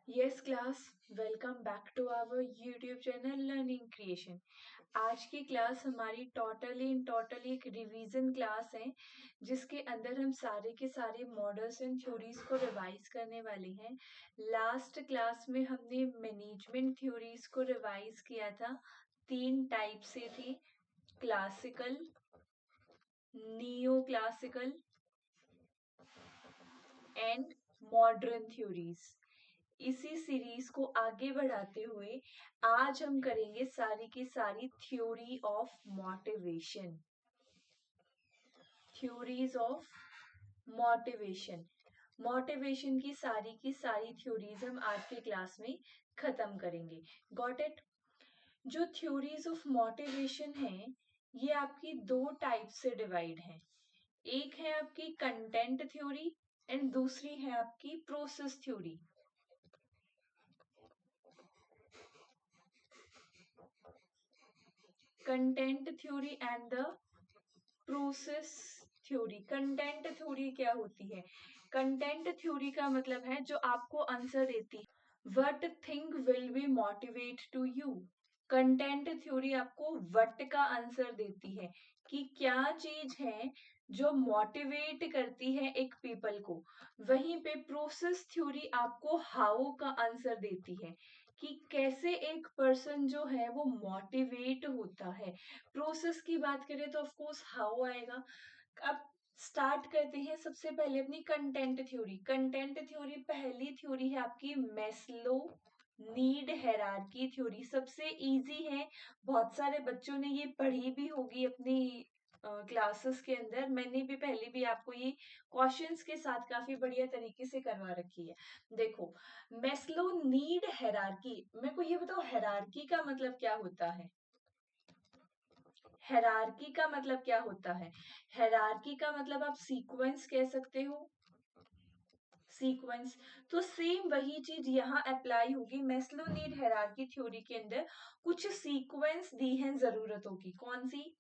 Yes class, welcome back to our YouTube channel learning creation. आज की class हमारी totally एक रिवीजन क्लास है, जिसके अंदर हम सारे के सारे मॉडल्स एंड थ्योरीज को रिवाइज करने वाले हैं। लास्ट क्लास में हमने मैनेजमेंट थ्योरीज को रिवाइज किया था। 3 टाइप से थी: classical, neo classical and modern theories. इसी सीरीज को आगे बढ़ाते हुए आज हम करेंगे सारी की सारी theory of motivation. Theories of motivation motivation की सारी थ्योरीज हम आज के क्लास में खत्म करेंगे। Got it? जो थ्योरीज ऑफ मोटिवेशन है, ये आपकी 2 टाइप से डिवाइड है। एक है आपकी कंटेंट थ्योरी एंड दूसरी है आपकी process theory. Content theory and the process theory. Content theory क्या होती है? कंटेंट थ्योरी का मतलब है जो आपको आंसर देती है, what thing will be motivate to you. Content theory आपको व्हाट का आंसर देती है कि क्या चीज है जो मोटिवेट करती है एक पीपल को। वहीं पे प्रोसेस थ्योरी आपको हाउ का आंसर देती है कि कैसे एक पर्सन जो है वो मोटिवेट होता है। प्रोसेस की बात करें तो ऑफ कोर्स हाउ आएगा। अब स्टार्ट करते हैं सबसे पहले अपनी कंटेंट थ्योरी। कंटेंट थ्योरी पहली थ्योरी है आपकी मैस्लो नीड हायरार्की थ्योरी। सबसे इजी है, बहुत सारे बच्चों ने ये पढ़ी भी होगी अपनी क्लासेस के अंदर। मैंने भी पहले भी आपको ये क्वेश्चंस के साथ काफी बढ़िया तरीके से करवा रखी है। देखो, मैस्लो नीड हायरार्की, मेरे को ये बताओ हायरार्की का मतलब क्या होता है? हायरार्की का मतलब क्या होता है? हायरार्की का मतलब आप सीक्वेंस कह सकते हो, सीक्वेंस। तो सेम वही चीज यहाँ अप्लाई होगी। मैस्लो नीड हायरार्की थ्योरी के अंदर कुछ सीक्वेंस दी हैं जरूरतों की। कौन सी?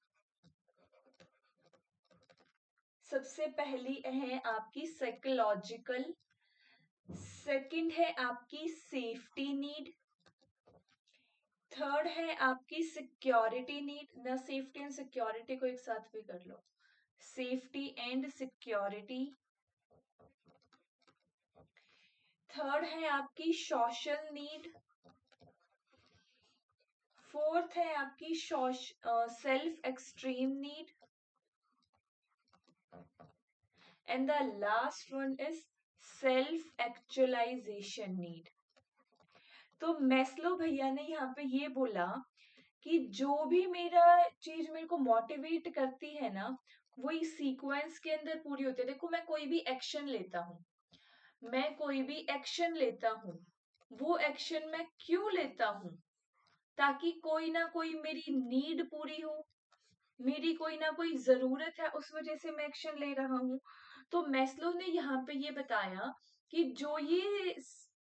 सबसे पहली है आपकी साइकोलॉजिकल, सेकंड है आपकी सेफ्टी नीड, थर्ड है आपकी सिक्योरिटी नीड। ना सेफ्टी एंड सिक्योरिटी को एक साथ भी कर लो, सेफ्टी एंड सिक्योरिटी। थर्ड है आपकी सोशल नीड, फोर्थ है आपकी self extreme need and the last one is self actualisation need. तो मैस्लो भैया ने यहाँ पे ये बोला कि जो भी मेरा चीज मेरे को मोटिवेट करती है ना, वो इस सीक्वेंस के अंदर पूरी होती है। देखो, मैं कोई भी एक्शन लेता हूँ, मैं कोई भी एक्शन लेता हूँ, वो एक्शन मैं क्यों लेता हूँ? ताकि कोई ना कोई मेरी नीड पूरी हो, मेरी कोई ना कोई जरूरत है, उस वजह से मैं एक्शन ले रहा हूँ। तो मैस्लो ने यहाँ पे ये बताया कि जो ये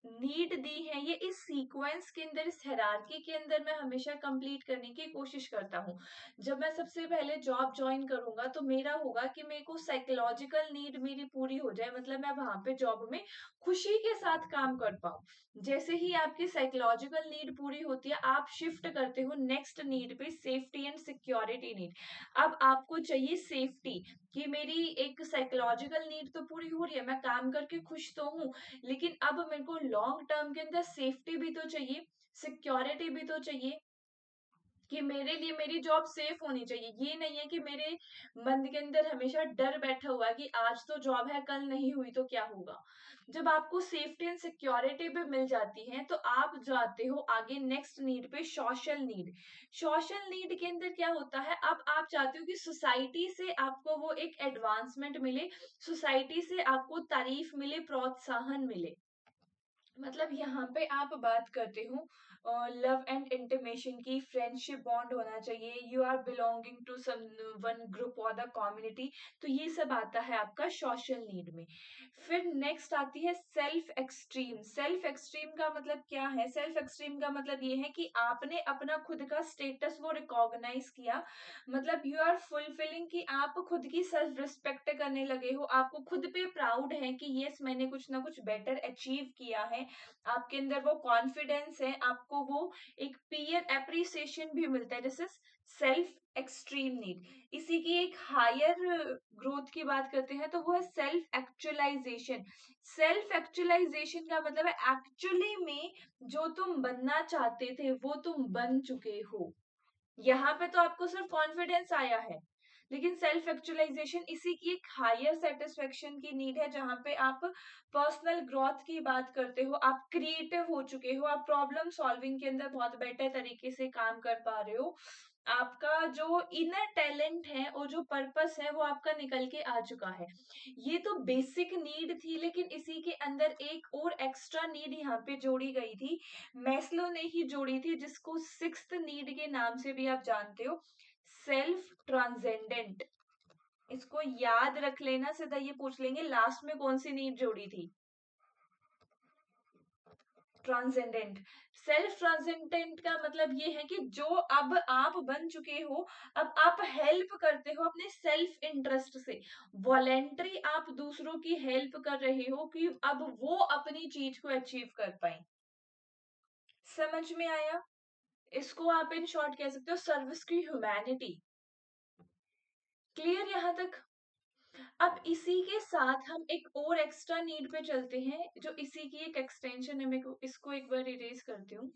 नीड दी है, ये इस सीक्वेंस के अंदर, इस हायरार्की के अंदर मैं हमेशा कंप्लीट करने की कोशिश करता हूँ। जब मैं सबसे पहले जॉब ज्वाइन करूंगा तो मेरा होगा कि मेरे को साइकोलॉजिकल नीड मेरी पूरी हो जाए, मतलब मैं वहां पे जॉब में खुशी के साथ काम कर पाऊं। जैसे ही आपकी साइकोलॉजिकल नीड पूरी होती है, आप शिफ्ट करते हो नेक्स्ट नीड पे, सेफ्टी एंड सिक्योरिटी नीड। अब आपको चाहिए सेफ्टी, कि मेरी एक साइकोलॉजिकल नीड तो पूरी हो रही है, मैं काम करके खुश तो हूँ, लेकिन अब मेरे को लॉन्ग टर्म के अंदर सेफ्टी भी तो चाहिए, सिक्योरिटी भी तो चाहिए, कि मेरे लिए मेरी जॉब सेफ होनी चाहिए। ये नहीं है कि मेरे मन के अंदर हमेशा डर बैठा हुआ है कि आज तो जॉब है, कल नहीं हुई तो क्या होगा। जब आपको सेफ्टी एंड सिक्योरिटी भी मिल जाती है तो आप जाते हो आगे नेक्स्ट नीड पे, सोशल नीड। सोशल नीड के अंदर क्या होता है, अब आप चाहते हो कि सोसाइटी से आपको वो एक एडवांसमेंट मिले, सोसाइटी से आपको तारीफ मिले, प्रोत्साहन मिले। मतलब यहाँ पे आप बात करते हो लव एंड इंटीमेशन की, फ्रेंडशिप बॉन्ड होना चाहिए, you are belonging to some one group और द कम्युनिटी। तो ये सब आता है आपका सोशल नीड में। फिर नेक्स्ट आती है सेल्फ एक्सट्रीम। सेल्फ एक्सट्रीम का मतलब क्या है? सेल्फ एक्सट्रीम का मतलब ये है कि आपने अपना खुद का स्टेटस वो रिकॉग्नाइज किया, मतलब यू आर फुलफिलिंग, कि आप खुद की सेल्फ रिस्पेक्ट करने लगे हो, आपको खुद पे प्राउड है कि यस मैंने कुछ ना कुछ बेटर अचीव किया है, आपके अंदर वो कॉन्फिडेंस है, आपको वो एक पीयर एप्रिसिएशन भी मिलता है, जैसे सेल्फ एक्सट्रीम नीड। इसी की एक हायर ग्रोथ की बात करते हैं तो वो है सेल्फ एक्चुअलाइजेशन। सेल्फ एक्चुअलाइजेशन का मतलब है एक्चुअली में जो तुम बनना चाहते थे वो तुम बन चुके हो। यहाँ पे तो आपको सिर्फ कॉन्फिडेंस आया है, लेकिन सेल्फ एक्चुअलाइजेशन इसी की एक हायर सेटिस्फेक्शन की नीड है, जहां पे आप पर्सनल ग्रोथ की बात करते हो, आप क्रिएटिव हो चुके हो, आप प्रॉब्लम सॉल्विंग के अंदर बहुत बेटर तरीके से काम कर पा रहे हो, आपका जो इनर टैलेंट है और जो पर्पस है वो आपका निकल के आ चुका है। ये तो बेसिक नीड थी, लेकिन इसी के अंदर एक और एक्स्ट्रा नीड यहाँ पे जोड़ी गई थी, मैस्लो ने ही जोड़ी थी, जिसको सिक्स्थ नीड के नाम से भी आप जानते हो, सेल्फ ट्रांसेंडेंट। इसको याद रख लेना, सीधा ये पूछ लेंगे लास्ट में कौन सी नीड जोड़ी थी, ट्रांसेंडेंट। सेल्फ ट्रांसेंडेंट का मतलब ये है कि जो अब आप बन चुके हो, अब आप हेल्प करते हो अपने सेल्फ इंटरेस्ट से, वॉलेंट्री आप दूसरों की हेल्प कर रहे हो कि अब वो अपनी चीज को अचीव कर पाए। समझ में आया? इसको आप इन शॉर्ट कह सकते हो सर्विस की ह्यूमैनिटी। क्लियर यहां तक? अब इसी के साथ हम एक और एक्स्ट्रा नीड पे चलते हैं, जो इसी की एक एक्सटेंशन है। मैं इसको एक बार इरेज करती हूँ।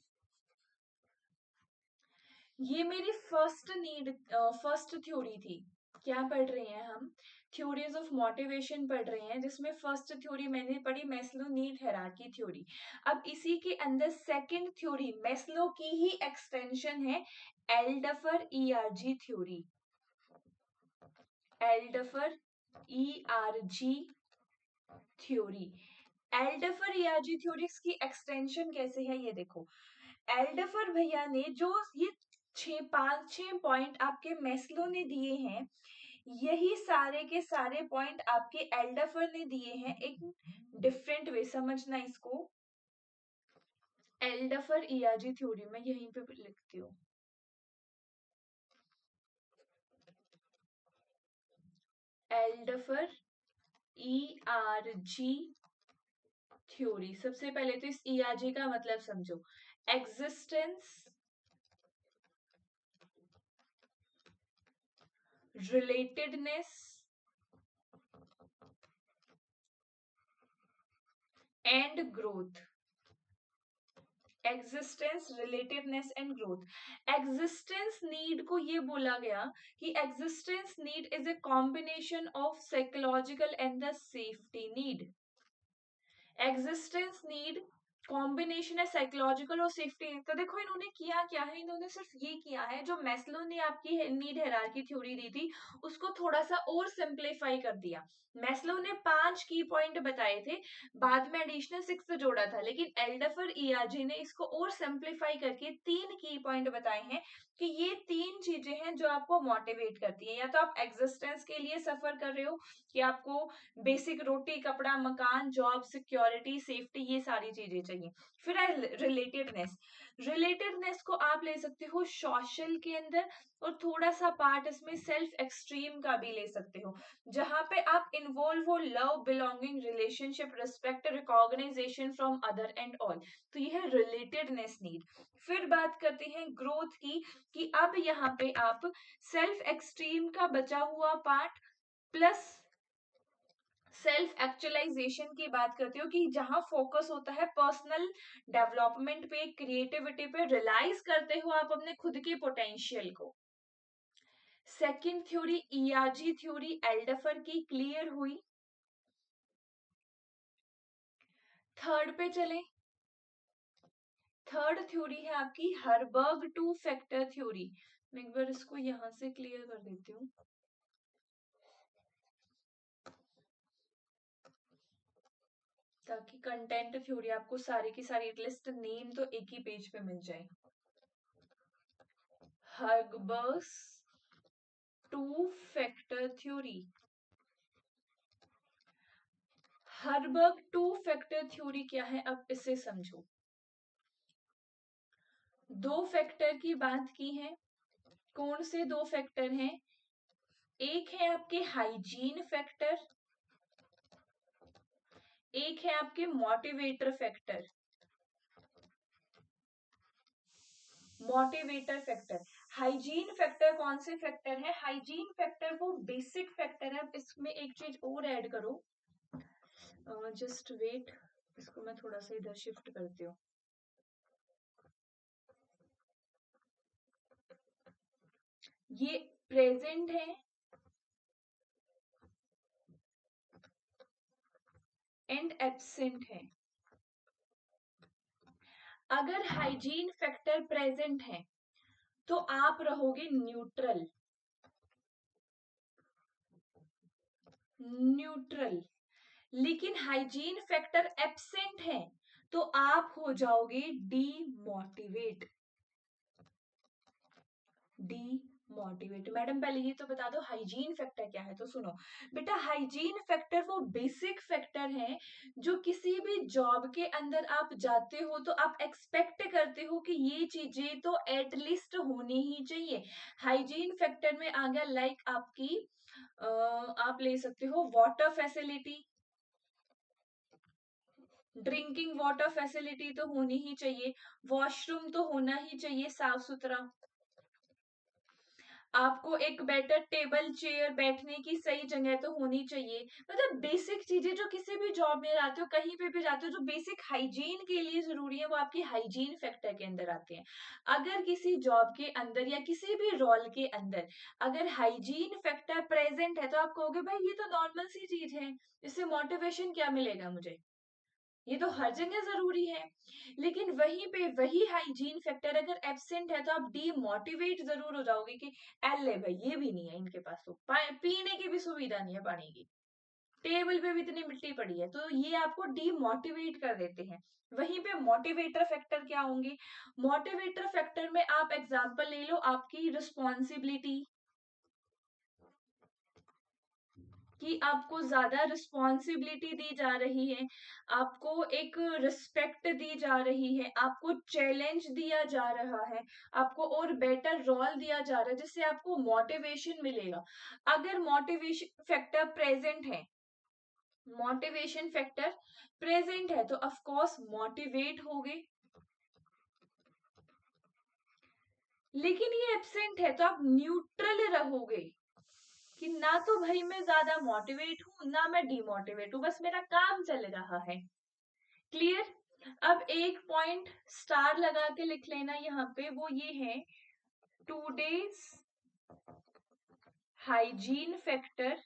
ये मेरी फर्स्ट नीड, फर्स्ट थ्योरी थी। क्या पढ़ रहे हैं हम? थ्योरीज ऑफ मोटिवेशन पढ़ रहे हैं, जिसमें फर्स्ट थ्योरी मैंने पढ़ी मैस्लो नीड हायरार्की थ्योरी। अब इसी के अंदर सेकंड थ्योरी मैस्लो की ही एक्सटेंशन है, Alderfer ERG theory. Alderfer ERG theory. Alderfer ERG theory की एक्सटेंशन कैसे है ये देखो। एल्डफर भैया ने जो ये 6 पॉइंट आपके मैस्लो ने दिए हैं, यही सारे के सारे पॉइंट आपके एल्डफर ने दिए हैं, एक डिफरेंट वे समझना इसको। एल्डफर ईआरजी थ्योरी में यहीं पे लिखती हूँ, एल्डफर ईआरजी थ्योरी। सबसे पहले तो इस ईआरजी का मतलब समझो, existence, relatedness and growth. Existence, relativeness and growth. Existence need को ये बोला गया कि existence need is a combination of psychological and the safety need. Existence need combination है साइकोलॉजिकल और सेफ्टी। तो देखो इन्होंने किया क्या है, इन्होंने सिर्फ ये किया है, जो मैस्लो ने आपकी नीड हायरार्की थ्योरी दी थी उसको थोड़ा सा और सिंप्लीफाई कर दिया। मैस्लो ने 5 की पॉइंट बताए थे, बाद में एडिशनल 6 जोड़ा था, लेकिन एल्डफर ईआरजी ने इसको और सिंप्लीफाई करके 3 की पॉइंट बताए हैं कि ये 3 चीजें हैं जो आपको मोटिवेट करती है। या तो आप एग्जिस्टेंस के लिए सफर कर रहे हो कि आपको बेसिक रोटी कपड़ा मकान जॉब सिक्योरिटी सेफ्टी ये सारी चीजें चाहिए। फिर है रिलेटेडनेस। रिलेटेडनेस को आप ले सकते हो सोशल के अंदर, और थोड़ा सा पार्ट इसमें सेल्फ एक्सट्रीम का भी ले सकते हो, जहां पे आप इन्वॉल्व हो love belonging relationship respect recognization from other and all. तो ये है रिलेटेडनेस नीड। फिर बात करते हैं ग्रोथ की, कि अब यहाँ पे आप सेल्फ एक्सट्रीम का बचा हुआ पार्ट प्लस सेल्फ एक्चुअलाइजेशन की बात करती हो, कि जहां फोकस होता है पर्सनल डेवलपमेंट पे, क्रिएटिविटी पे, रियलाइज करते हो आप अपने खुद के पोटेंशियल को। सेकंड थ्योरी ईआरजी थ्योरी एल्डफर की क्लियर हुई। थर्ड पे चले। थर्ड थ्योरी है आपकी हर्बर्ग 2 फैक्टर थ्योरी। मैं एक बार इसको यहां से क्लियर कर देती हूँ, ताकि कंटेंट थ्योरी आपको सारी की सारी लिस्ट नेम तो एक ही पेज पे मिल जाए। हर्बर्ग्स 2 फैक्टर थ्योरी। हर्बर्ग 2 फैक्टर थ्योरी क्या है, अब इसे समझो। 2 फैक्टर की बात की है। कौन से 2 फैक्टर हैं? एक है आपके हाइजीन फैक्टर, एक है आपके motivator factor. Motivator factor. Hygiene factor कौन से फैक्टर है? हाइजीन फैक्टर वो बेसिक फैक्टर है। इसमें एक चीज और ऐड करो, जस्ट वेट, इसको मैं थोड़ा सा इधर शिफ्ट करती हूँ। ये प्रेजेंट है एंड एब्सेंट है। अगर हाइजीन फैक्टर प्रेजेंट है तो आप रहोगे न्यूट्रल, न्यूट्रल। लेकिन हाइजीन फैक्टर एब्सेंट है तो आप हो जाओगे डीमोटिवेट, डीमोटिवेट। मैडम पहले ये तो बता दो हाइजीन फैक्टर क्या है। तो सुनो बेटा, हाइजीन फैक्टर वो बेसिक फैक्टर है जो किसी भी जॉब के अंदर आप जाते हो तो आप एक्सपेक्ट करते हो कि ये चीजें तो एटलीस्ट होनी ही चाहिए। हाइजीन फैक्टर में आ गया लाइक आपकी आप ले सकते हो water facility, drinking water facility तो होनी ही चाहिए, वॉशरूम तो होना ही चाहिए साफ सुथरा, आपको एक बेटर टेबल चेयर बैठने की सही जगह तो होनी चाहिए। मतलब बेसिक चीजें जो किसी भी जॉब में जाते हो, कहीं पे भी जाते हो, जो बेसिक हाइजीन के लिए जरूरी है वो आपकी हाइजीन फैक्टर के अंदर आते हैं। अगर किसी जॉब के अंदर या किसी भी रोल के अंदर अगर हाइजीन फैक्टर प्रेजेंट है तो आप कहोगे भाई ये तो नॉर्मल सी चीज है, इससे मोटिवेशन क्या मिलेगा मुझे, ये तो हर जगह जरूरी है। लेकिन वहीं पे वही हाइजीन फैक्टर अगर एब्सेंट है तो आप डीमोटिवेट जरूर हो जाओगे कि एले भाई ये भी नहीं है इनके पास, तो पीने की भी सुविधा नहीं है पानी की, टेबल पे भी इतनी मिट्टी पड़ी है, तो ये आपको डीमोटिवेट कर देते हैं। वहीं पे मोटिवेटर फैक्टर क्या होंगे? मोटिवेटर फैक्टर में आप एग्जांपल ले लो आपकी रिस्पॉन्सिबिलिटी, कि आपको ज्यादा रिस्पॉन्सिबिलिटी दी जा रही है, आपको एक रिस्पेक्ट दी जा रही है, आपको चैलेंज दिया जा रहा है, आपको और बेटर रोल दिया जा रहा है जिससे आपको मोटिवेशन मिलेगा। अगर मोटिवेशन फैक्टर प्रेजेंट है, मोटिवेशन फैक्टर प्रेजेंट है तो ऑफ कोर्स मोटिवेट होगे। लेकिन ये एब्सेंट है तो आप न्यूट्रल रहोगे कि ना तो भाई मैं ज्यादा मोटिवेट हूं ना मैं डिमोटिवेट हूं, बस मेरा काम चल रहा है। क्लियर? अब एक पॉइंट स्टार लगा के लिख लेना यहाँ पे, वो ये है today's hygiene factor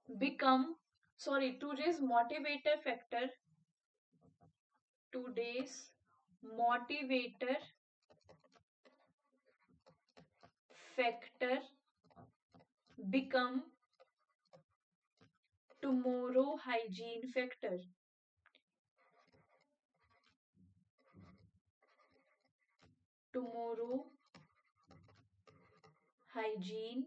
become, sorry, today's motivator factor, today's motivator factor become tomorrow hygiene factor, tomorrow hygiene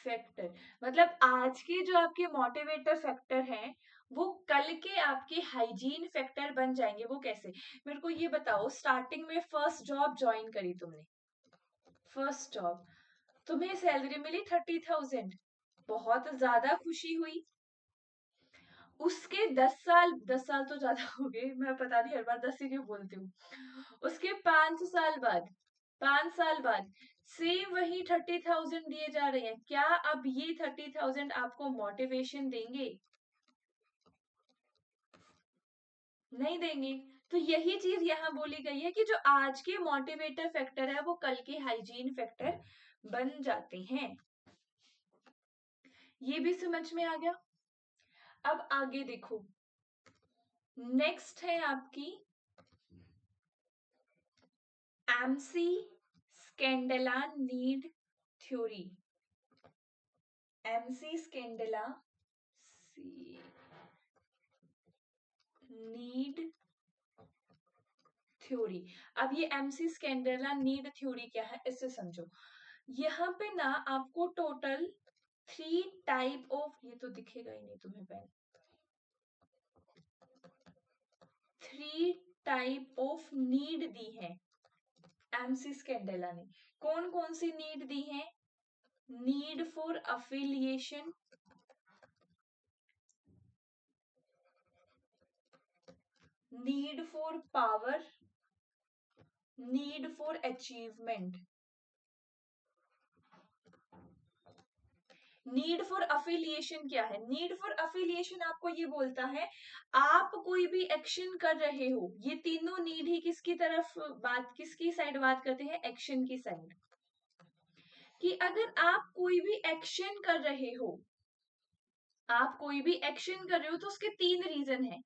factor. मतलब आज के जो आपके मोटिवेटर फैक्टर हैं वो कल के आपके हाइजीन फैक्टर बन जाएंगे। वो कैसे? मेरे को ये बताओ, स्टार्टिंग में फर्स्ट जॉब ज्वाइन करी तुमने, फर्स्ट जॉब तुम्हें सैलरी मिली 30,000, बहुत ज्यादा खुशी हुई। उसके 10 साल, 10 साल तो ज्यादा हो गए, मैं पता नहीं हर बार 10 ही क्यों बोलती हूँ। उसके 5 साल बाद, 5 साल बाद सेम वही 30,000 दिए जा रहे हैं, क्या अब ये 30,000 आपको मोटिवेशन देंगे? नहीं देंगे। तो यही चीज यहाँ बोली गई है कि जो आज के मोटिवेटर फैक्टर है वो कल के हाइजीन फैक्टर बन जाते हैं। ये भी समझ में आ गया? अब आगे देखो, नेक्स्ट है आपकी McClelland need theory. McClelland need theory. अब ये एमसी स्कैंडेला नीड थ्योरी क्या है इससे समझो। यहाँ पे ना आपको टोटल 3 टाइप ऑफ, ये तो दिखेगा ही नहीं तुम्हें पेन, 3 टाइप ऑफ नीड दी है एमसी स्कैंडेला ने। कौन कौन सी नीड दी है? Need for affiliation, need for power, need for achievement. Need for affiliation क्या है? नीड फॉर अफिलिएशन आपको ये बोलता है आप कोई भी एक्शन कर रहे हो, ये तीनों नीड ही किसकी तरफ बात, किसकी साइड बात करते हैं? एक्शन की साइड। कि अगर आप कोई भी एक्शन कर रहे हो, आप कोई भी एक्शन कर रहे हो तो उसके तीन रीजन है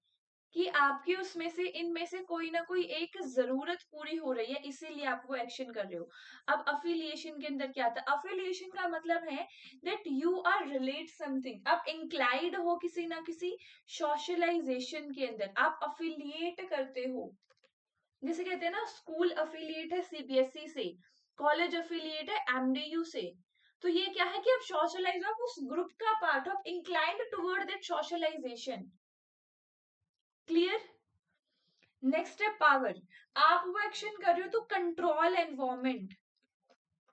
कि आपकी उसमें से, इनमें से कोई ना कोई एक जरूरत पूरी हो रही है, इसीलिए आप वो एक्शन कर रहे हो। अब अफिलिएशन के अंदर क्या आता है? अफिलिएशन का मतलब है that you are relate something, आप इंक्लाइड हो किसी ना किसी सोशलाइजेशन के अंदर, आप अफिलिएट करते हो। जैसे कहते हैं ना, स्कूल अफिलिएट है सीबीएसई से, कॉलेज अफिलिएट है एमडीयू से। तो ये क्या है कि आप सोशलाइज, आप उस ग्रुप का part of, inclined toward that socialization. Clear? Next है पावर। आप वो एक्शन कर रहे हो तो control environment,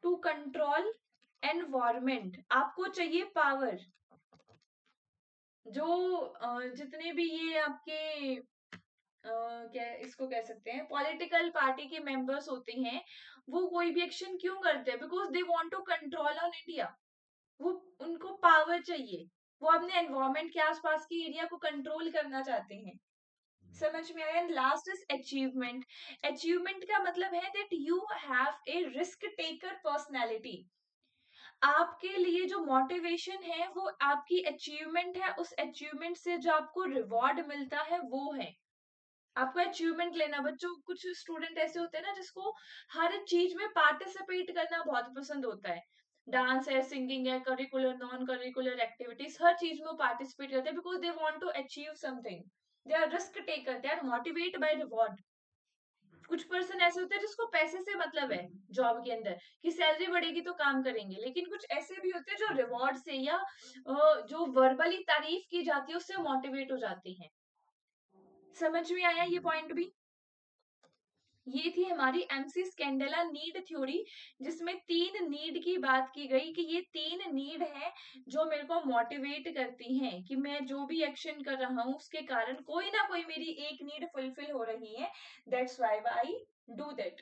to control environment, आपको चाहिए पावर। जो जितने भी ये आपके क्या इसको कह सकते हैं, पॉलिटिकल पार्टी के मेंबर्स होते हैं, वो कोई भी एक्शन क्यों करते हैं? Because they want to control on India. वो, उनको पावर चाहिए, वो अपने एनवायरमेंट के आसपास के एरिया को कंट्रोल करना चाहते हैं। समझ में आया? Last is achievement. अचीवमेंट का मतलब है that you have a risk taker personality. आपके लिए जो मोटिवेशन है वो आपकी अचीवमेंट है, उस अचीवमेंट से जो आपको रिवॉर्ड मिलता है वो है। आपको अचीवमेंट लेना, बच्चों कुछ स्टूडेंट ऐसे होते हैं ना जिसको हर चीज में पार्टिसिपेट करना बहुत पसंद होता है। डांस है, सिंगिंग है, करिकुलर नॉन करिकुलर एक्टिविटीज, हर चीज में वो पार्टिसिपेट करते हैं because they want to achieve something. They are risk taker, they are motivate by reward. कुछ पर्सन ऐसे होते हैं जिसको पैसे से मतलब है जॉब के अंदर, कि सैलरी बढ़ेगी तो काम करेंगे, लेकिन कुछ ऐसे भी होते हैं जो रिवॉर्ड से या जो वर्बली तारीफ की जाती है उससे मोटिवेट हो जाते हैं। समझ में आया ये पॉइंट भी? ये थी हमारी एमसी स्कैंडेला नीड थ्योरी, जिसमें तीन नीड की बात की गई कि ये तीन नीड है जो मेरे को मोटिवेट करती हैं कि मैं जो भी एक्शन कर रहा हूं उसके कारण कोई ना कोई मेरी एक नीड फुलफिल हो रही है, that's why I do that.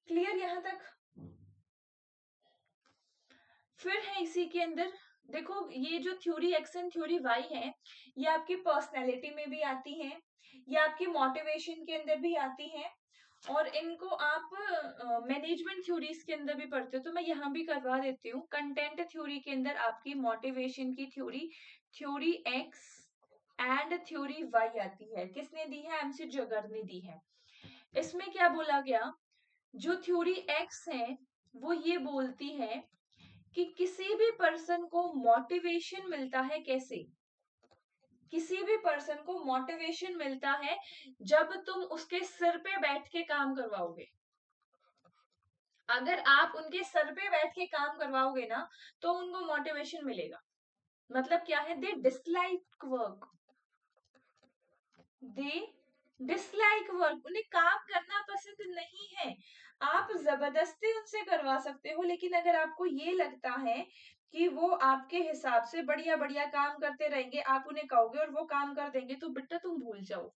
Clear यहां तक? फिर है इसी के अंदर, देखो ये जो theory X and theory Y है, ये आपकी पर्सनैलिटी में भी आती है, ये आपकी मोटिवेशन के अंदर भी आती है, और इनको आप मैनेजमेंट थ्योरीज के अंदर भी पढ़ते हो। तो मैं यहाँ भी करवा देती हूँ। कंटेंट थ्योरी के अंदर आपकी मोटिवेशन की theory, theory X and theory Y आती है। किसने दी है? एमसी जगर ने दी है। इसमें क्या बोला गया, जो थ्योरी एक्स है वो ये बोलती है कि किसी भी पर्सन को मोटिवेशन मिलता है कैसे? किसी भी पर्सन को मोटिवेशन मिलता है जब तुम उसके सिर पे बैठ के काम करवाओगे। अगर आप उनके सर पे बैठ के काम करवाओगे ना तो उनको मोटिवेशन मिलेगा। मतलब क्या है? दे डिसलाइक वर्क, दे डिसलाइक वर्क, उन्हें काम करना पसंद नहीं है। आप जबरदस्ती उनसे करवा सकते हो, लेकिन अगर आपको ये लगता है कि वो आपके हिसाब से बढ़िया बढ़िया काम करते रहेंगे, आप उन्हें कहोगे और वो काम कर देंगे, तो बेटा तुम भूल जाओ।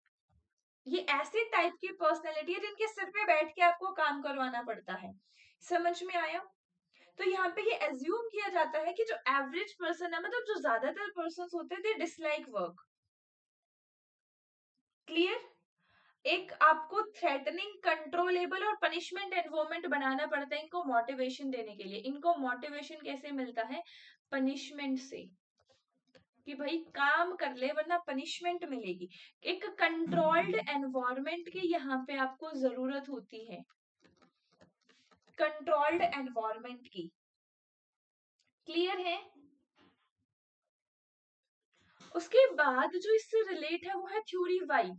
ये ऐसी टाइप की पर्सनैलिटी है जिनके सिर पे बैठ के आपको काम करवाना पड़ता है। समझ में आया? तो यहाँ पे ये एज्यूम किया जाता है कि जो एवरेज पर्सन है, मतलब जो ज्यादातर पर्सन होते हैं, दे डिसलाइक वर्क। क्लियर? एक आपको थ्रेटनिंग, कंट्रोलेबल और पनिशमेंट एनवायरनमेंट बनाना पड़ता है इनको मोटिवेशन देने के लिए। इनको मोटिवेशन कैसे मिलता है? पनिशमेंट से, कि भाई काम कर ले वरना पनिशमेंट मिलेगी। एक कंट्रोल्ड एनवायरनमेंट की यहाँ पे आपको जरूरत होती है, कंट्रोल्ड एनवायरनमेंट की। क्लियर है? उसके बाद जो इससे रिलेट है वो है थ्योरी वाई।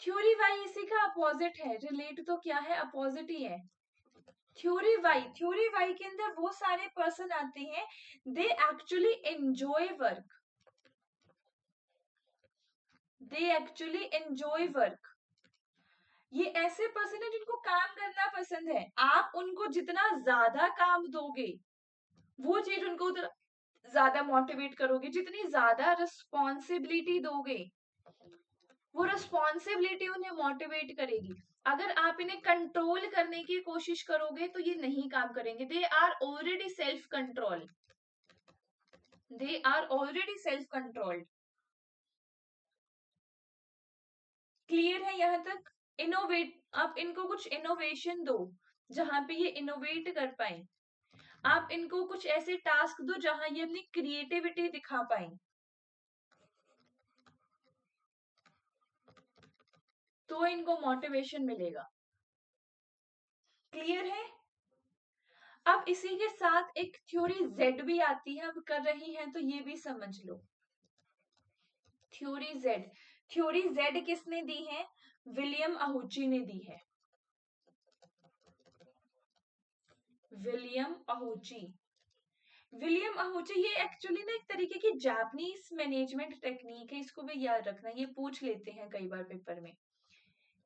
थ्योरी वाई इसी का अपोजिट है, रिलेट तो क्या है? अपोजिट ही है। थ्योरी वाई, थ्योरी वाई के अंदर वो सारे पर्सन आते हैं they actually enjoy work, they actually enjoy work. ये ऐसे पर्सन है जिनको काम करना पसंद है। आप उनको जितना ज्यादा काम दोगे वो चीज उनको उतना ज्यादा मोटिवेट करोगे, जितनी ज्यादा रिस्पॉन्सिबिलिटी दोगे वो रिस्पॉन्सिबिलिटी उन्हें मोटिवेट करेगी। अगर आप इन्हें कंट्रोल करने की कोशिश करोगे तो ये नहीं काम करेंगे। They are already self control, they are already self controlled. Clear है यहाँ तक? इनोवेट, आप इनको कुछ इनोवेशन दो जहां पे ये इनोवेट कर पाए। आप इनको कुछ ऐसे टास्क दो जहां ये अपनी क्रिएटिविटी दिखा पाए, तो इनको मोटिवेशन मिलेगा। क्लियर है? अब इसी के साथ एक थ्योरी जेड भी आती है, अब कर रही हैं तो ये भी समझ लो। थ्योरी जेड, थ्योरी जेड किसने दी है? विलियम अहुची ने दी है। विलियम अहुची, विलियम अहुची ये एक्चुअली ना एक तरीके की जापानीज मैनेजमेंट टेक्निक है, इसको भी याद रखना, ये पूछ लेते हैं कई बार पेपर में।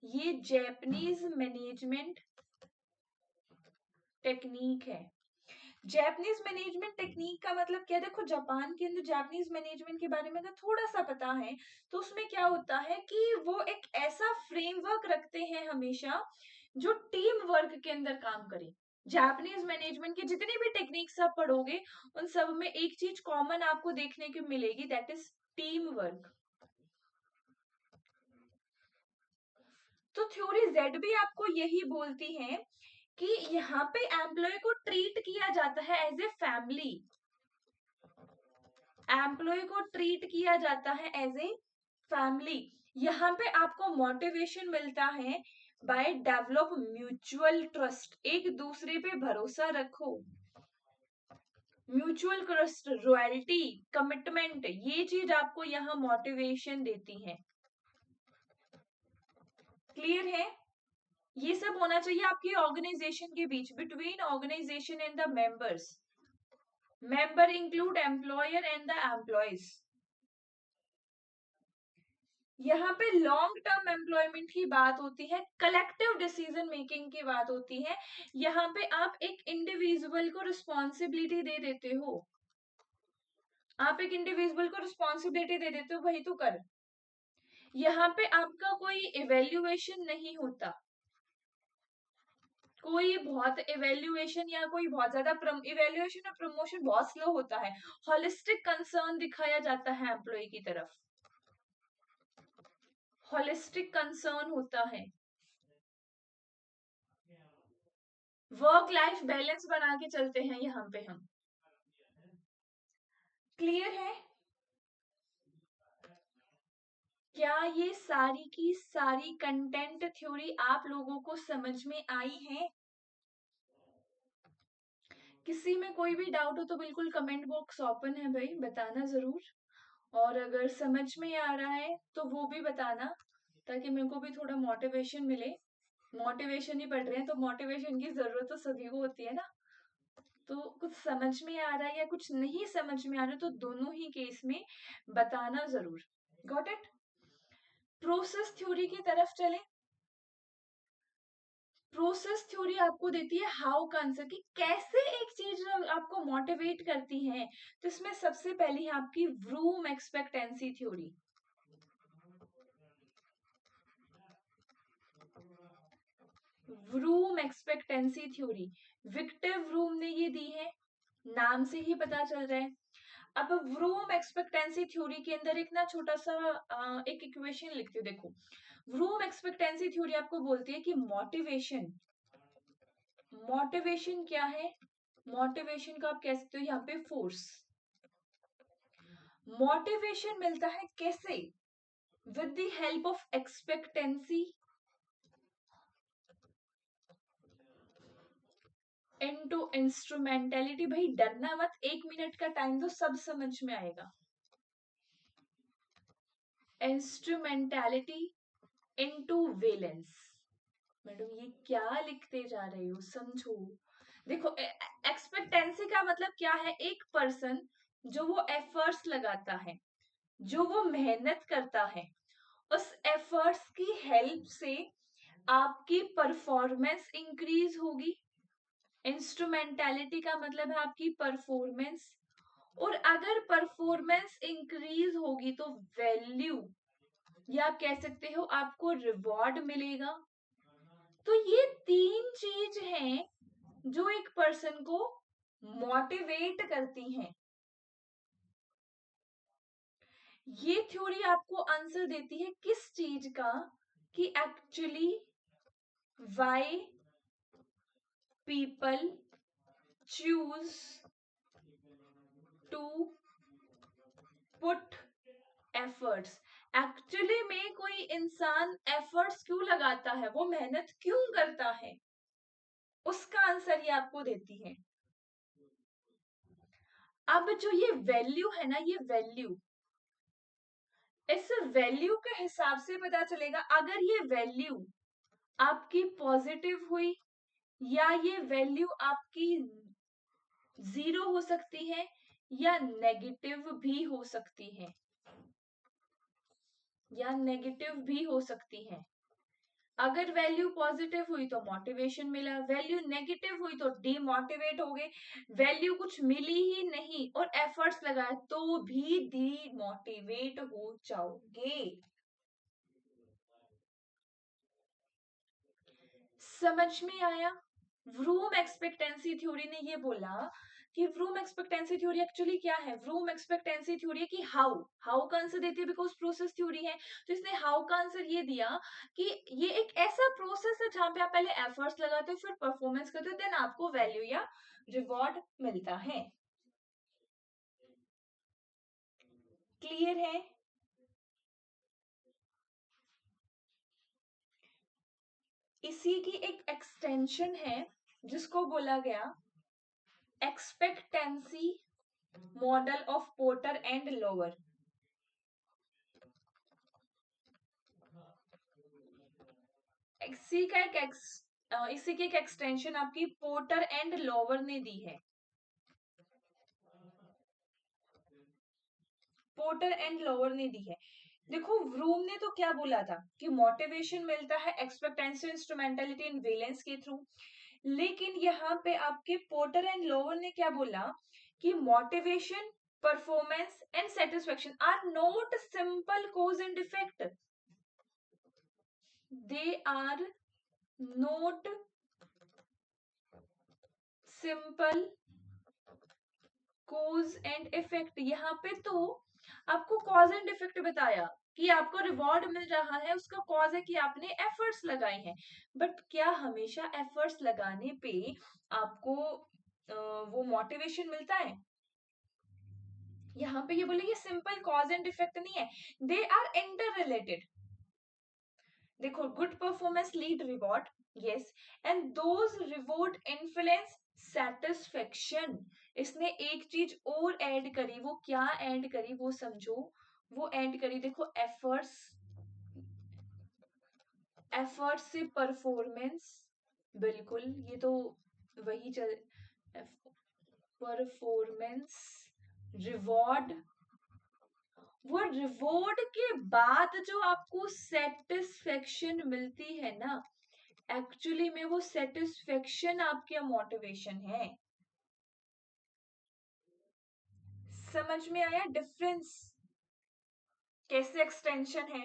ये जापानीज मैनेजमेंट टेक्निक है। जापानीज मैनेजमेंट टेक्निक का मतलब क्या? देखो जापान के अंदर जापानीज मैनेजमेंट के बारे में अगर थोड़ा सा पता है तो उसमें क्या होता है कि वो एक ऐसा फ्रेमवर्क रखते हैं हमेशा जो टीम वर्क के अंदर काम करे। जापानीज मैनेजमेंट के जितने भी टेक्निक्स आप पढ़ोगे उन सब में एक चीज कॉमन आपको देखने को मिलेगी, दैट इज टीम वर्क। तो थ्योरी जेड भी आपको यही बोलती है कि यहाँ पे एम्प्लॉय को ट्रीट किया जाता है एज ए फैमिली, एम्प्लॉय को ट्रीट किया जाता है एज ए फैमिली। यहाँ पे आपको मोटिवेशन मिलता है बाय डेवलप म्यूचुअल ट्रस्ट, एक दूसरे पे भरोसा रखो। म्यूचुअल ट्रस्ट, रॉयल्टी, कमिटमेंट, ये चीज आपको यहाँ मोटिवेशन देती है। क्लियर है? ये सब होना चाहिए आपकी ऑर्गेनाइजेशन के बीच, between organization and the members. Member include employer and the employees. यहाँ पे लॉन्ग टर्म एम्प्लॉयमेंट की बात होती है, कलेक्टिव डिसीजन मेकिंग की बात होती है। यहाँ पे आप एक इंडिविजुअल को रिस्पॉन्सिबिलिटी दे देते हो, आप एक इंडिविजुअल को रिस्पॉन्सिबिलिटी दे देते हो, वही तो कर। यहाँ पे आपका कोई इवेल्युएशन नहीं होता, कोई बहुत इवेल्युएशन या कोई बहुत ज्यादा इवेल्युएशन और प्रमोशन बहुत स्लो होता है। होलिस्टिक कंसर्न दिखाया जाता है एम्प्लॉय की तरफ, होलिस्टिक कंसर्न होता है। वर्क लाइफ बैलेंस बना के चलते हैं यहाँ पे हम। क्लियर है? क्या ये सारी की सारी कंटेंट थ्योरी आप लोगों को समझ में आई है? किसी में कोई भी डाउट हो तो बिल्कुल कमेंट बॉक्स ओपन है भाई, बताना जरूर। और अगर समझ में आ रहा है तो वो भी बताना, ताकि मेरे को भी थोड़ा मोटिवेशन मिले। मोटिवेशन ही पढ़ रहे हैं तो मोटिवेशन की जरूरत तो सभी को होती है ना। तो कुछ समझ में आ रहा है या कुछ नहीं समझ में आ रहा है तो दोनों ही केस में बताना जरूर। Got it? प्रोसेस थ्योरी की तरफ चले। प्रोसेस थ्योरी आपको देती है हाउ का आंसर, कि कैसे एक चीज आपको मोटिवेट करती है। तो इसमें सबसे पहली है आपकी Vroom expectancy theory. Vroom expectancy theory Victor Vroom ने ये दी है, नाम से ही पता चल रहा है। अब व्रूम एक्सपेक्टेंसी थ्योरी के अंदर एक ना छोटा सा एक इक्वेशन लिखती हूँ, देखो। व्रूम एक्सपेक्टेंसी थ्योरी आपको बोलती है कि मोटिवेशन, मोटिवेशन क्या है? मोटिवेशन का आप कह सकते हो यहाँ पे फोर्स। मोटिवेशन मिलता है कैसे? With the help of expectancy into instrumentality. भाई डरना मत, 1 मिनट का टाइम दो, सब समझ में आएगा। Instrumentality into valence. मैडम ये क्या लिखते जा रहे हो, समझो। देखो एक्सपेक्टेंसी का मतलब क्या है? एक पर्सन जो वो एफर्ट्स लगाता है, जो वो मेहनत करता है, उस एफर्ट्स की हेल्प से आपकी परफॉर्मेंस इंक्रीज होगी। इंस्ट्रूमेंटेलिटी का मतलब है आपकी परफॉर्मेंस, और अगर परफॉर्मेंस इंक्रीज होगी तो वैल्यू या आप कह सकते हो आपको रिवॉर्ड मिलेगा। तो ये 3 चीज हैं जो एक पर्सन को मोटिवेट करती हैं। ये थ्योरी आपको आंसर देती है किस चीज का, कि actually why people choose to put efforts. Actually में कोई इंसान एफर्ट्स क्यों लगाता है, वो मेहनत क्यों करता है, उसका आंसर ये आपको देती है। अब जो ये वैल्यू है ना, ये वैल्यू, इस वैल्यू के हिसाब से पता चलेगा अगर ये वैल्यू आपकी पॉजिटिव हुई या ये वैल्यू आपकी 0 हो सकती है या नेगेटिव भी हो सकती है, या नेगेटिव भी हो सकती है। अगर वैल्यू पॉजिटिव हुई तो मोटिवेशन मिला, वैल्यू नेगेटिव हुई तो डीमोटिवेट हो गए, वैल्यू कुछ मिली ही नहीं और एफर्ट्स लगाए तो भी डीमोटिवेट हो जाओगे। समझ में आया? व्रूम एक्सपेक्टेंसी थ्योरी ने ये बोला कि व्रूम एक्सपेक्टेंसी थ्योरी एक्चुअली क्या है। व्रूम एक्सपेक्टेंसी थ्योरी है कि हाउ का आंसर देती है बिकॉज प्रोसेस थ्योरी है, तो इसने हाउ का आंसर ये दिया कि ये एक ऐसा प्रोसेस है जहां पे आप पहले एफर्ट्स लगाते हो, फिर परफॉर्मेंस करते हो, देन आपको वैल्यू या रिवॉर्ड मिलता है। क्लियर है? इसी की एक एक्सटेंशन है जिसको बोला गया expectancy model of porter and lower. इसी की एक एक्सटेंशन आपकी पोर्टर एंड लोअर ने दी है। पोर्टर एंड लोअर ने दी है। देखो व्रूम ने तो क्या बोला था कि मोटिवेशन मिलता है एक्सपेक्टेंसी इंस्ट्रूमेंटेलिटी इन वेलेंस के थ्रू, लेकिन यहाँ पे आपके पोर्टर एंड लोअर ने क्या बोला कि motivation, performance and satisfaction are not simple cause and effect, they are not simple cause and effect. यहाँ पे तो आपको कॉज एंड इफेक्ट बताया कि आपको रिवॉर्ड मिल रहा है, उसका कॉज है कि आपने एफर्ट्स लगाए हैं, बट क्या हमेशा एफर्ट्स लगाने पे आपको वो मोटिवेशन मिलता है? यहाँ पे ये बोले ये सिंपल कॉज एंड इफेक्ट नहीं है, दे आर इंटर रिलेटेड। देखो good performance lead reward, yes, and those reward influence satisfaction. इसने एक चीज और ऐड करी, वो क्या ऐड करी वो समझो। वो ऐड करी, देखो एफर्ट्स, एफर्ट से परफॉर्मेंस, बिल्कुल ये तो वही चल, परफॉर्मेंस, रिवॉर्ड, वो रिवॉर्ड के बाद जो आपको सेटिस्फेक्शन मिलती है ना, एक्चुअली में वो सेटिस्फेक्शन आपका मोटिवेशन है। समझ में आया डिफरेंस, कैसे एक्सटेंशन है?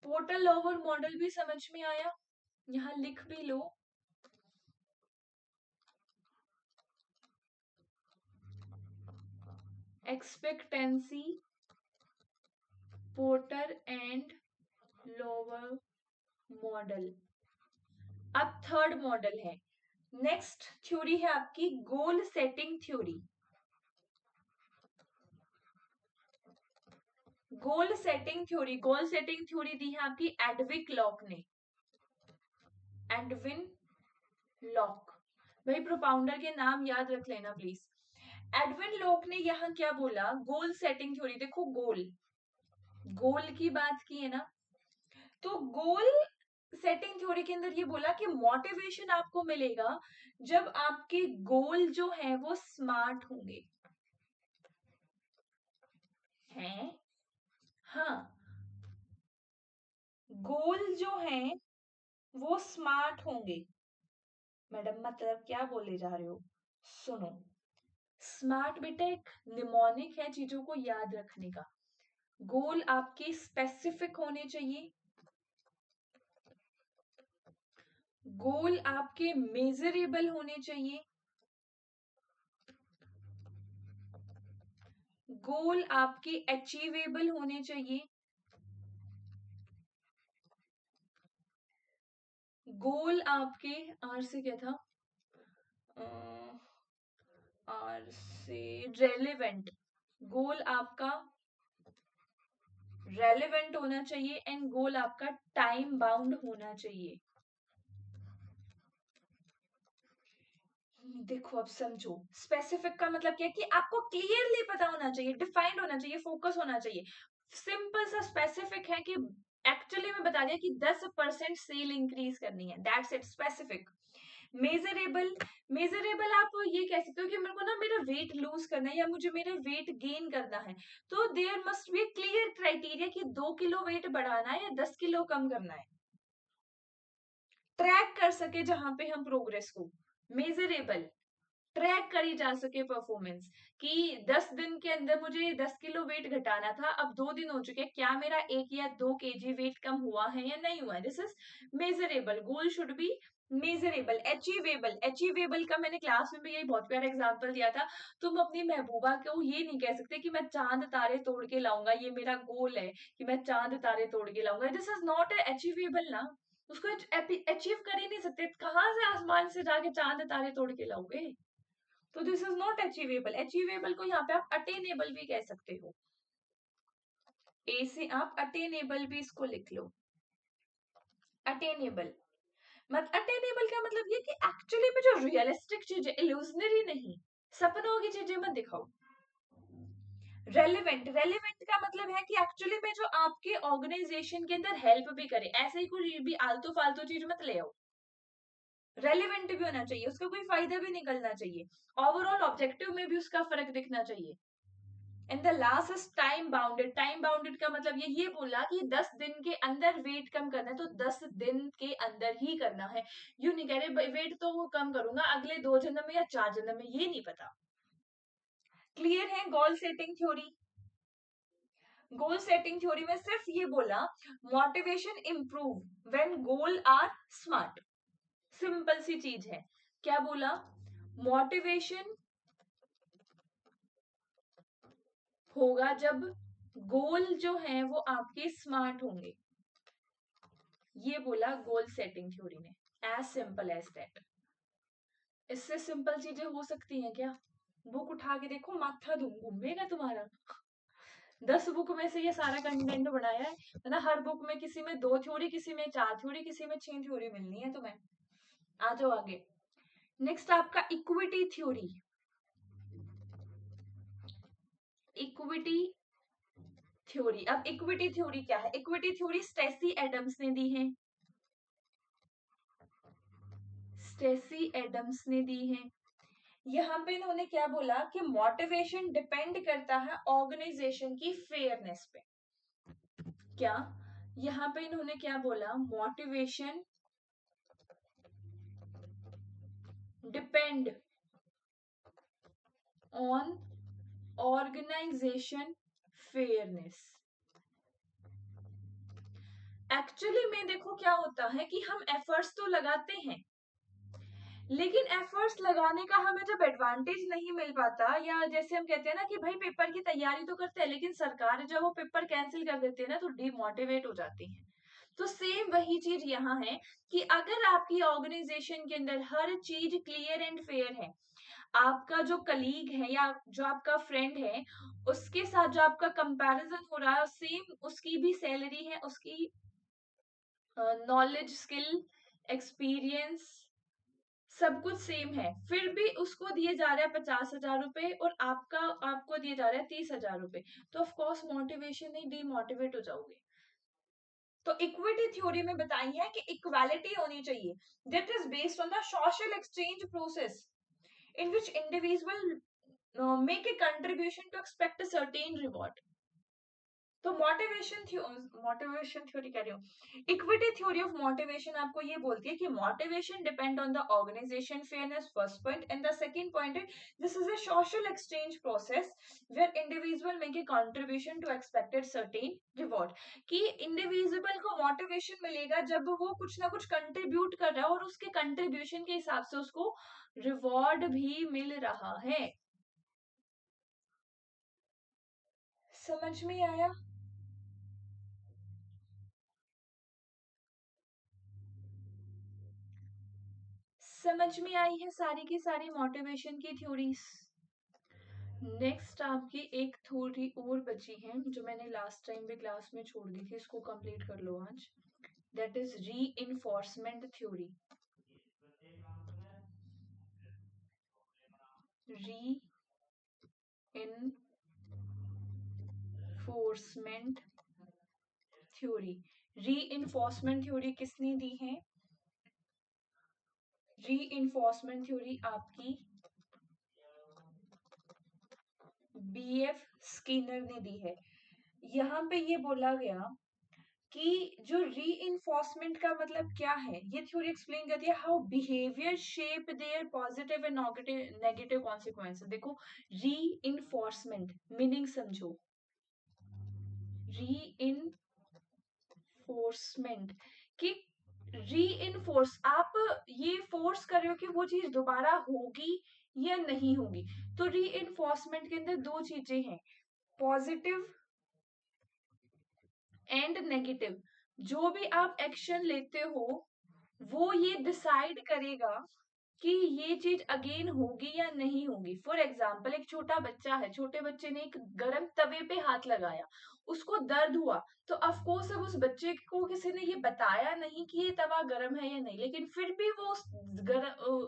पोर्टर लोअर मॉडल भी समझ में आया, यहां लिख भी लो। Expectancy Porter and Lawler model. अब थर्ड मॉडल है, नेक्स्ट थ्योरी है आपकी goal setting theory. Goal setting theory, goal setting theory दी है आपकी एडविक लॉक ने, एडविन लॉक। भाई प्रोपाउंडर के नाम याद रख लेना प्लीज। एडविन लॉक ने यहाँ क्या बोला, गोल सेटिंग थ्योरी, देखो गोल, गोल की बात की है ना, तो गोल सेटिंग थ्योरी के अंदर ये बोला कि मोटिवेशन आपको मिलेगा जब आपके गोल जो है वो स्मार्ट होंगे, हैं? हाँ, गोल जो है वो स्मार्ट होंगे। मैडम मतलब क्या बोले जा रहे हो? सुनो, स्मार्ट बेटा एक निमोनिक है चीजों को याद रखने का। गोल आपके स्पेसिफिक होने चाहिए, गोल आपके मेजरेबल होने चाहिए, गोल आपके अचीवेबल होने चाहिए, गोल आपके आर से क्या था, आर से रेलेवेंट, गोल आपका रेलेवेंट होना चाहिए एंड गोल आपका टाइम बाउंड होना चाहिए। देखो अब समझो, स्पेसिफिक का मतलब क्या है कि आपको क्लियरली पता होना चाहिए, डिफाइंड होना चाहिए, फोकस होना चाहिए। सिंपल सा स्पेसिफिक है कि एक्चुअली में बता दिया कि 10% सेल इंक्रीज करनी है, that's it specific. Measurable, measurable आप ये कह सकते हो कि मेरे को ना मेरा वेट लूज करना है या मुझे मेरा वेट गेन करना है, तो there must be clear criteria कि 2 किलो वेट बढ़ाना है या 10 किलो कम करना है, ट्रैक कर सके जहां पे हम प्रोग्रेस को। मेजरेबल, ट्रैक करी जा सके परफॉर्मेंस कि 10 दिन के अंदर मुझे 10 किलो वेट घटाना था, अब 2 दिन हो चुके हैं, क्या मेरा 1 या 2 kg वेट कम हुआ है या नहीं हुआ है, this is measurable. Goal should be measurable. Achievable, achievable का मैंने क्लास में भी यही बहुत प्यारा एग्जांपल दिया था। तुम अपनी महबूबा को ये नहीं कह सकते कि मैं चांद तारे तोड़ के लाऊंगा, ये मेरा गोल है कि मैं चांद तारे तोड़ के लाऊंगा, दिस इज नॉट अचीवेबल ना, उसको अचीव कर ही नहीं सकते, कहां से आसमान से जाके चांद तारे तोड़ के लाओगे, तो this is not achievable. Achievable को यहाँ पे आप अटेनेबल भी कह सकते हो, ए से आप अटेनेबल भी इसको लिख लो, अटेनेबल। मत अटेनेबल का मतलब ये कि एक्चुअली में जो रियलिस्टिक चीज है, इल्यूजनरी नहीं, सपनों की चीजें मत दिखाओ। रेलेवेंट, रेलेवेंट का मतलब है कि एक्चुअली में जो आपके ऑर्गेनाइजेशन के अंदर हेल्प भी करे, ऐसे ही कोई भी आलतू फालतू चीज मत ले आओ, रेलेवेंट भी होना चाहिए, उसका कोई फायदा भी निकलना चाहिए, ओवरऑल ऑब्जेक्टिव में भी उसका फर्क दिखना चाहिए। And the last is time bounded. Time bounded का मतलब ये बोला कि 10 दिन के अंदर वेट कम करना है तो 10 दिन के अंदर ही करना है, यू नहीं कह रहे वेट तो वो कम करूंगा अगले 2 जन्म में या 4 जन्म में, ये नहीं पता। क्लियर है goal setting theory? Goal setting theory में सिर्फ ये बोला motivation improve when goal are smart, simple सी चीज है। क्या बोला? मोटिवेशन होगा जब गोल जो है वो आपके स्मार्ट होंगे, ये बोला गोल सेटिंग थ्योरी ने, एज सिंपल एज दैट। इससे सिंपल चीजें हो सकती हैं क्या? बुक उठा के देखो, माथा घूमेगा तुम्हारा। 10 बुक में से ये सारा कंटेंट बनाया है ना, हर बुक में किसी में 2 थ्योरी, किसी में 4 थ्योरी, किसी में 6 थ्योरी मिलनी है तुम्हें। आ जाओ आगे। नेक्स्ट आपका इक्विटी थ्योरी। इक्विटी थ्योरी, अब इक्विटी थ्योरी क्या है? इक्विटी थ्योरी स्टेसी एडम्स ने दी है, स्टेसी एडम्स ने दी है। यहाँ पे इन्होंने क्या बोला कि मोटिवेशन डिपेंड करता है ऑर्गेनाइजेशन की फेयरनेस पे। क्या? यहाँ पे इन्होंने क्या बोला? Motivation depend on organization fairness. Actually में देखो क्या होता है कि हम एफर्ट्स तो लगाते हैं, लेकिन एफर्ट्स लगाने का हमें जब एडवांटेज नहीं मिल पाता, या जैसे हम कहते हैं ना कि भाई पेपर की तैयारी तो करते हैं लेकिन सरकार जब वो पेपर कैंसिल कर देती है ना तो डिमोटिवेट हो जाती है। तो सेम वही चीज यहाँ है कि अगर आपकी ऑर्गेनाइजेशन के अंदर हर चीज क्लियर एंड फेयर है, आपका जो कलीग है या जो आपका फ्रेंड है उसके साथ जो आपका कंपैरिजन हो रहा है सेम उसकी भी सैलरी है, उसकी नॉलेज स्किल एक्सपीरियंस सब कुछ सेम है, फिर भी उसको दिए जा रहे हैं 50,000 रुपए और आपको दिए जा रहे हैं 30,000 रुपए, तो ऑफकोर्स मोटिवेशन नहीं, डिमोटिवेट हो जाओगे। तो इक्विटी थ्योरी में बताई है कि इक्वालिटी होनी चाहिए, that is based on the social exchange process in which individual make a contribution to expect a certain reward. तो मोटिवेशन थ्योरी कह रही हूँ, इक्विटी थ्योरी ऑफ मोटिवेशन आपको ये बोलती है कि motivation depend on the organization fairness, first point, and the second point है this is a social exchange process where individual make a contribution to expected certain reward, कि individual को motivation मिलेगा जब वो कुछ ना कुछ कंट्रीब्यूट कर रहा है और उसके कंट्रीब्यूशन के हिसाब से उसको रिवॉर्ड भी मिल रहा है। समझ में आया? समझ में आई है सारी की सारी मोटिवेशन की थ्योरीज। नेक्स्ट आपकी एक थ्योरी और बची है जो मैंने लास्ट टाइम भी क्लास में छोड़ दी थी, इसको कंप्लीट कर लो आज। That is reinforcement theory. Reinforcement theory. Reinforcement theory किसने दी है? रीइंफोर्समेंट थ्योरी आपकी बीएफ स्किनर ने दी है। यहाँ पे ये बोला गया कि जो री मतलब क्या है, ये थ्योरी एक्सप्लेन करती है how behaviour shape there positive and negative consequences. देखो, री मीनिंग समझो। री कि आप ये फोर्स कर रहे हो कि वो चीज दोबारा होगी या नहीं होगी। तो री के अंदर दो चीजें हैं, पॉजिटिव एंड नेगेटिव। जो भी आप एक्शन लेते हो वो ये डिसाइड करेगा कि ये चीज अगेन होगी या नहीं होगी। फॉर एग्जाम्पल, एक छोटा बच्चा है, छोटे बच्चे ने एक गर्म तवे पे हाथ लगाया, उसको दर्द हुआ, तो अफकोर्स अब उस बच्चे को किसी ने ये बताया नहीं कि ये तवा गर्म है या नहीं, लेकिन फिर भी वो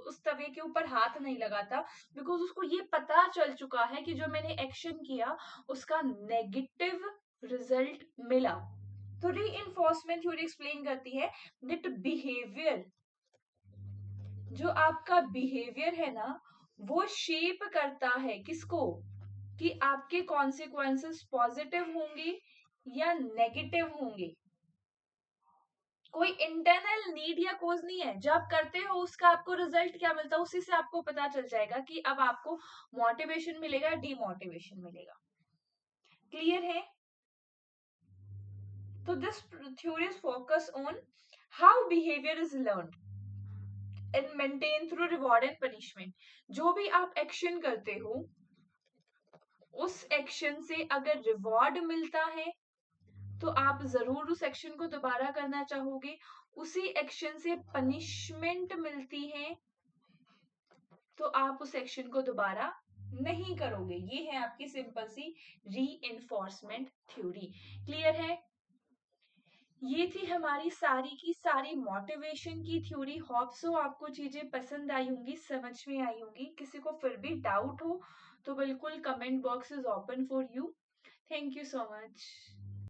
उस तवे के ऊपर हाथ नहीं लगाता, बिकॉज उसको ये पता चल चुका है कि जो मैंने एक्शन किया उसका नेगेटिव रिजल्ट मिला। तो री थ्योरी एक्सप्लेन करती है दैट बिहेवियर, जो आपका बिहेवियर है ना, वो शेप करता है किसको, कि आपके कॉन्सिक्वेंसेस पॉजिटिव होंगे या नेगेटिव होंगे। कोई इंटरनल नीड या कोज नहीं है, जब करते हो उसका आपको रिजल्ट क्या मिलता है उसी से आपको पता चल जाएगा कि अब आपको मोटिवेशन मिलेगा, डीमोटिवेशन मिलेगा। क्लियर है? तो this theory focus on how behaviour is learned and maintain through reward and punishment. जो भी आप एक्शन करते हो उस एक्शन से अगर रिवॉर्ड मिलता है तो आप जरूर उस एक्शन को दोबारा करना चाहोगे, उसी एक्शन से पनिशमेंट मिलती है तो आप उस एक्शन को दोबारा नहीं करोगे। ये है आपकी सिंपल सी री थ्योरी। क्लियर है? ये थी हमारी सारी की सारी मोटिवेशन की थ्योरी। होप सो आपको चीजें पसंद आई होंगी, समझ में आई होंगी। किसी को फिर भी डाउट हो तो बिल्कुल comment box is open for you. Thank you so much.